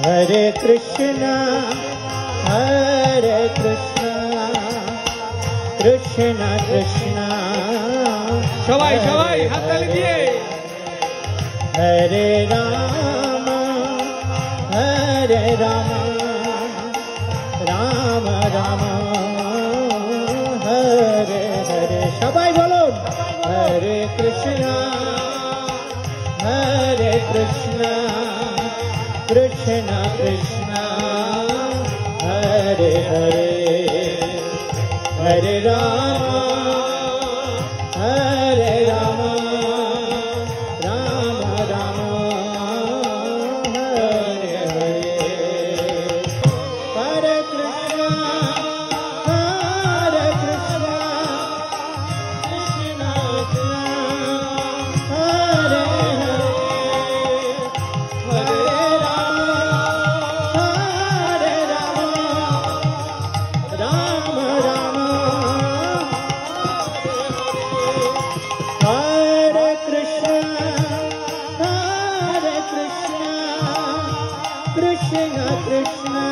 Hare Krishna, Hare Krishna, Krishna Krishna, সবাই সবাই হাততালি দিয়ে Hare Rama, Hare Rama, Rama Rama, Hare Hare. সবাই বলুন Hare Krishna, Hare Krishna, Krishna Krishna, Hare Hare, Hare Rama, Hare Rama, Rama Rama, Hare Hare. Hare Krishna, Hare Krishna, Krishna Krishna, Hare Hare, Hare Rama, Hare Rama, Rama Rama, Hare Krishna, Hare Krishna, Krishna Krishna,